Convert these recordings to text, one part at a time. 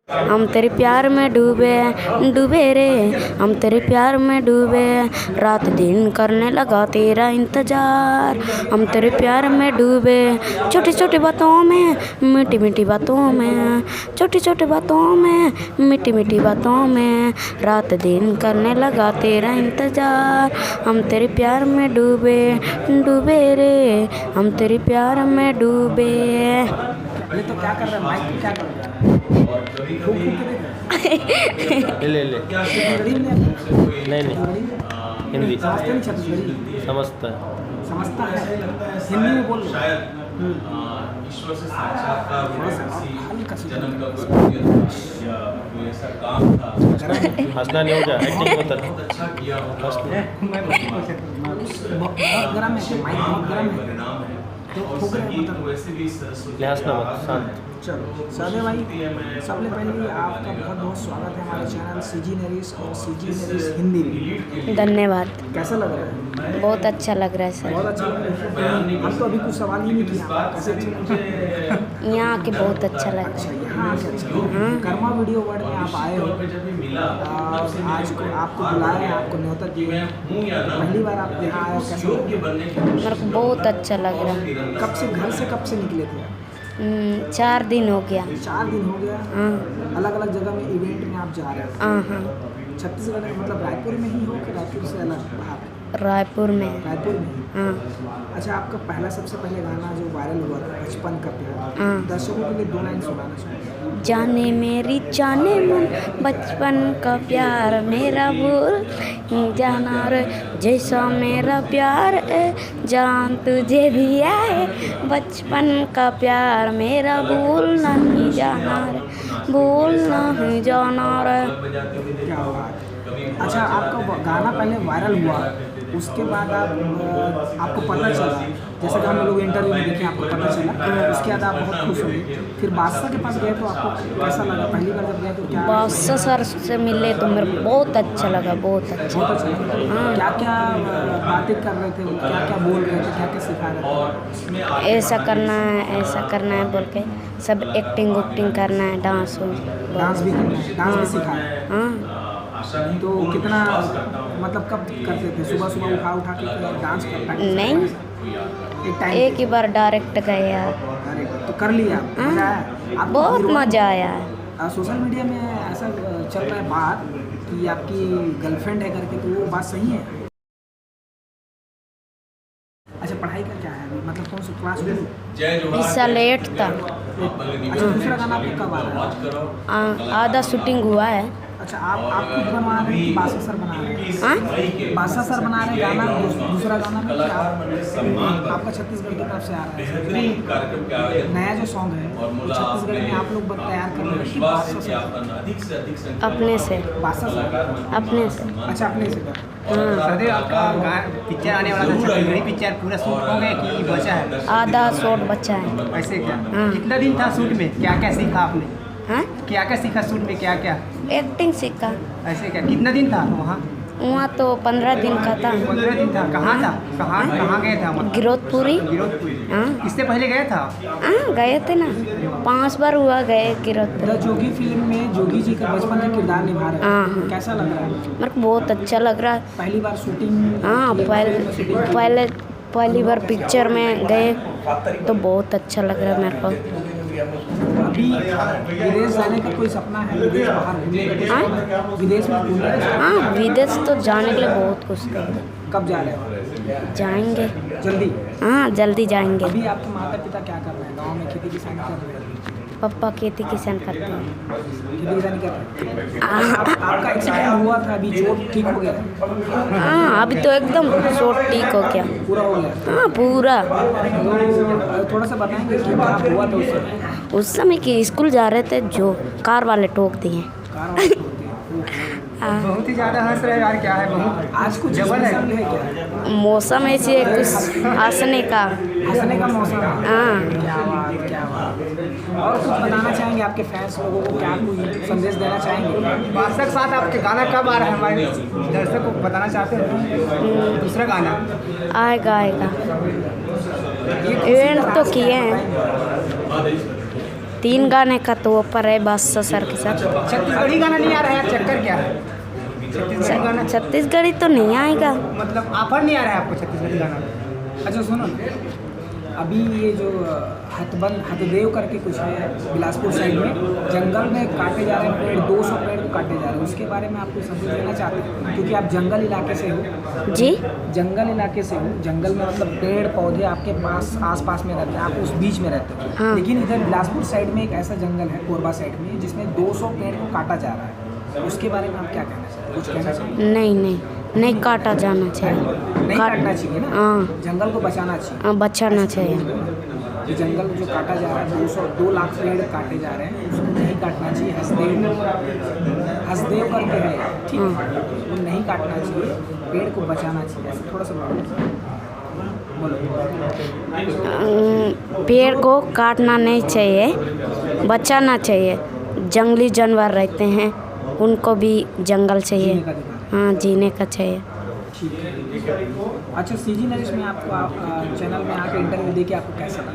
हम तेरे प्यार में डूबे डूबे रे, हम तेरे प्यार में डूबे, रात दिन करने लगा तेरा इंतजार। हम तेरे प्यार में डूबे, छोटी छोटी बातों में, मीठी मीठी बातों में, छोटी छोटी बातों में, मीठी मीठी बातों में, रात दिन करने लगा तेरा इंतजार। हम तेरे प्यार में डूबे डूबे रे, हम तेरे प्यार में डूबे। ये तो क्या कर रहा है माइक पे, क्या कर रहा है? ले ले नहीं हिंदी समझते नहीं छत्तीसगढ़ी? समझता है। समझता है, हिंदी में बोल रहा है। ईश्वर से साक्षात्कार हुआ, हल्का सा जन्म का कोई या कोई ऐसा काम था, हंसना नहीं होगा, एक्टिंग होता है। बहुत अच्छा किया होगा, बहुत गरम है, माइक बहुत गरम है। परिणाम है। तो और ठोक रहे हैं संगीत मतलब। वैसे भी सरस्वती ले हंसना मत, शांत। चलो सादे भाई, सबसे पहले आपका बहुत बहुत स्वागत है हमारे चैनल सीजी नरीस और सीजी नरीस हिंदी में। धन्यवाद। कैसा लग रहा है? बहुत अच्छा लग रहा है सर। बहुत अच्छा लग रहा है। हम तो अभी कुछ सवाल ही नहीं किया, कैसे अच्छा लग रहा है? यहाँ आके बहुत अच्छा लग अच्छा, रहा है। यहाँ आके अच्छा। कर्मा वीडियो वर्ल्ड में आप आए हो, आज को आपको बुलाया है, आपको न्योता दिए हैं। पहली बार आप यहाँ आए हो, कैसा लग रहा है? मेरे को बहुत अच्छा लग रहा है। कब से घर से कब से निकले थे आप? 4 दिन हो गया। 4 दिन हो गया। हाँ अलग अलग जगह में इवेंट में आप जा रहे हो? हाँ हाँ, छत्तीसगढ़ में मतलब रायपुर में ही हो कि रायपुर से अलग बाहर? रायपुर में। रायपुर में ही। हाँ अच्छा, आपका पहला सबसे पहले गाना जो वायरल हुआ था बचपन का प्यार, हाँ। दर्शकों के लिए 2 लाइन सुनाना चाहिए। जाने मेरी जाने मन, बचपन का प्यार मेरा भूल जाना रे, जैसा मेरा प्यार है जान तुझे दिया है, बचपन का प्यार मेरा भूल नहीं जाना रे, भूल नहीं जाना रे। क्या बात। अच्छा, आपका गाना पहले वायरल हुआ, उसके बाद आपको पता चला, जैसे कि हम लोग इंटरव्यू में देखे आपको पता चला, उसके बाद आप बहुत खुश हुए। फिर बादशाह के पास गए तो आपको कैसा लगा? पहली बार जब गए तो क्या? बादशाह सर से मिले तो मेरे को बहुत अच्छा लगा, बहुत अच्छा। बहुत अच्छा लगा। क्या क्या बातें कर रहे थे, क्या क्या बोल रहे थे, क्या क्या सिखा रहे थे? ऐसा करना है, ऐसा करना है बोल के सब एक्टिंग उक्टिंग करना है, डांस डांस भी करना है, डांस भी सिखा रहे हैं। हाँ। तो कितना मतलब कब करते थे? सुबह सुबह उठा के डांस करता है? नहीं, एक टाइम एक ही बार डायरेक्ट गए यार। अरे तो कर लिया, मजा आया आपको? बहुत हीरो- मज़ा आया है। सोशल मीडिया में ऐसा चल रहा है बात कि आपकी गर्लफ्रेंड है करके, तो वो बात सही है? अच्छा, पढ़ाई का क्या है अभी? मतलब कौन सा क्लास में? इस साल 8 था। अच्छा, दूसरा गाना आपका कब आ रहा है? आधा शूटिंग हुआ है। अच्छा, आप खुद बनवा रहे हैं कि बादशाह सर बना रहे हैं? हाँ? बादशाह सर बना रहे हैं गाना, दूसरा गाना में क्या आपका छत्तीसगढ़ की तरफ से आ रहा है? नया जो सॉन्ग है वो छत्तीसगढ़ में आप लोग तैयार कर रहे हैं कि बादशाह सर? अपने से। बादशाह सर अपने से। अच्छा, अपने से कर। सर आपका पिक्चर आने वाला था, छत्तीसगढ़ी पिक्चर पूरा शूट हो गया कि बचा है? आधा शॉट बचा है। ऐसे क्या? हाँ। कितना दिन था शूट में? क्या क्या सीखा आपने? हाँ? क्या क्या सीखा शूट में, क्या क्या? एक्टिंग सीखा। ऐसे क्या? कितना दिन था वहाँ? वहाँ तो 15 दिन का था। 15 दिन था। कहाँ था? कहाँ गए थे? गिरोधपुरी। गिरोधपुरी। हाँ इससे पहले गया था? हाँ, गए थे ना, 5 बार हुआ गए गिरोधपुरी। द जोगी फिल्म में जोगी जी का बचपन का किरदार निभा रहे हाँ, हैं, हाँ। कैसा लग रहा है? मेरे को बहुत अच्छा लग रहा है। पहली बार शूटिंग? हाँ, पहली बार पिक्चर में गए तो बहुत अच्छा लग रहा है मेरे को। अभी विदेश जाने का कोई सपना है? विदेश बाहर घूमने का? हाँ? विदेश में घूमने का? हाँ, विदेश तो जाने के लिए बहुत कुछ कब जा रहे हो? जाएंगे। जल्दी? हाँ, जल्दी जाएंगे। अभी आपके माता पिता क्या कर रहे हैं? गांव में खेती किसानी कर रहे हैं? पापा खेती किसान करते हैं। खेती किसानी कर रहे हैं। आपका एक्सीडेंट हुआ था, अभी चोट ठीक हो गया? हाँ, अभी तो एकदम शॉट ठीक हो गया। पूरा हो गया? हाँ, पूरा। तो थोड़ा सा बताएंगे कि क्या हुआ था उस समय? उस समय कि स्कूल जा रहे थे, जो कार वाले ठोक दिए। कार वाले ठोक दिए। हाँ। बहुत ही ज़्यादा हंस रहे यार, क्या है? बहुत आज कुछ जबल है। स्पेशल है क्या? मौसम ऐसे है कुछ हंसने का। हंसने का मौसम है? हाँ। क्या बात, क्या बात। और कुछ बताना चाहेंगे आपके फैंस लोगों को? क्या कोई संदेश देना चाहेंगे? बादशाह के साथ आपके गाना कब आ रहा है? हमारे दर्शक को बताना चाहते हैं दूसरा गाना। आएगा आएगा। इवेंट तो किए हैं, 3 गाने का तो ऊपर है बादशाह सर के साथ। छत्तीसगढ़ी गाना नहीं आ रहा है यार, चक्कर क्या है? छत्तीसगढ़ी गाना छत्तीसगढ़ी तो नहीं आएगा। मतलब ऑफर नहीं आ रहा है आपको छत्तीसगढ़ी गाना? अच्छा सुनो, अभी ये जो हथदेव करके कुछ है बिलासपुर साइड में, जंगल में काटे जा रहे हैं पेड़, 200 पेड़ को काटे जा रहे हैं, उसके बारे में आपको संदेश देना चाहते हैं? क्योंकि आप जंगल इलाके से हो। जी जंगल इलाके से हो, जंगल में मतलब पेड़ पौधे आपके पास आस-पास में रहते हैं, आप उस बीच में रहते हो। हाँ। लेकिन इधर बिलासपुर साइड में एक ऐसा जंगल है, कोरबा साइड में, जिसमें 200 पेड़ को काटा जा रहा है, उसके बारे में आप क्या कहना चाहते हैं? कुछ कहना चाहिए? नहीं काटा जाना चाहिए। नहीं काटना चाहिए ना, हाँ जंगल को बचाना चाहिए। हाँ, बचाना चाहिए। ये जंगल जो काटा जा रहा है, 2 लाख पेड़ काटे जा रहे हैं, उसको नहीं काटना चाहिए। हसदेव करके है, ठीक है, वो नहीं काटना चाहिए, पेड़ को बचाना चाहिए। ऐसे थोड़ा सा बोलो। पेड़ को काटना नहीं चाहिए, बचाना चाहिए। जंगली जानवर रहते हैं, उनको भी जंगल चाहिए। जीने का अधिकार। हाँ, जीने का चाहिए। ठीक है। अच्छा, सीजी नरेश में आपको चैनल में आके इंटरव्यू देके आपको कैसा लगा?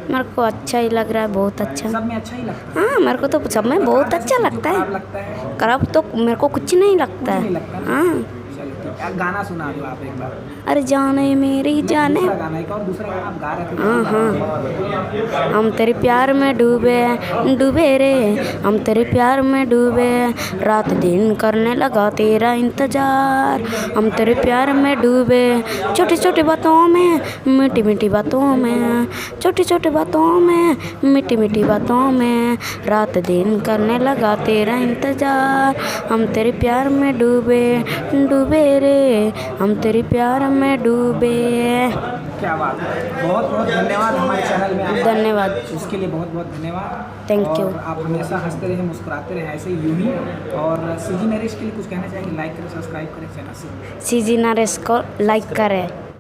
मेरे को अच्छा ही लग रहा है, बहुत अच्छा। सब में अच्छा ही लगता हाँ, मेरे को तो सब में बहुत अच्छा लगता खराब है। लगता है? खराब तो मेरे को कुछ नहीं लगता कुछ नहीं है। लगता ना? हाँ, चलो ठीक है, गाना सुना दो आप एक बार। अरे जाने मेरी जाने, दूसरा गाना, एक और दूसरा गाना आप गा रहे थे। हाँ हाँ, हम तेरे प्यार में डूबे डूबे रे, हम तेरे प्यार में डूबे, रात दिन करने लगा तेरा इंतजार। हम तेरे प्यार में डूबे, छोटी छोटी बातों में, मीठी मीठी बातों में, छोटी छोटी बातों में, मीठी मीठी बातों में, रात दिन करने लगा तेरा इंतजार। हम तेरे प्यार में डूबे डूबे रे, हम तेरे प्यार में डूबे। क्या बात है, बहुत बहुत धन्यवाद हमारे चैनल में आने धन्यवाद। उसके लिए बहुत बहुत धन्यवाद। Thank you। और आप हमेशा हंसते रहे, मुस्कुराते रहे, ऐसे ही यूं ही। और सीजी नरेश के लिए कुछ कहना चाहेंगे? लाइक करें, सब्सक्राइब करें चैनल से। सीजी नरेश को लाइक करें।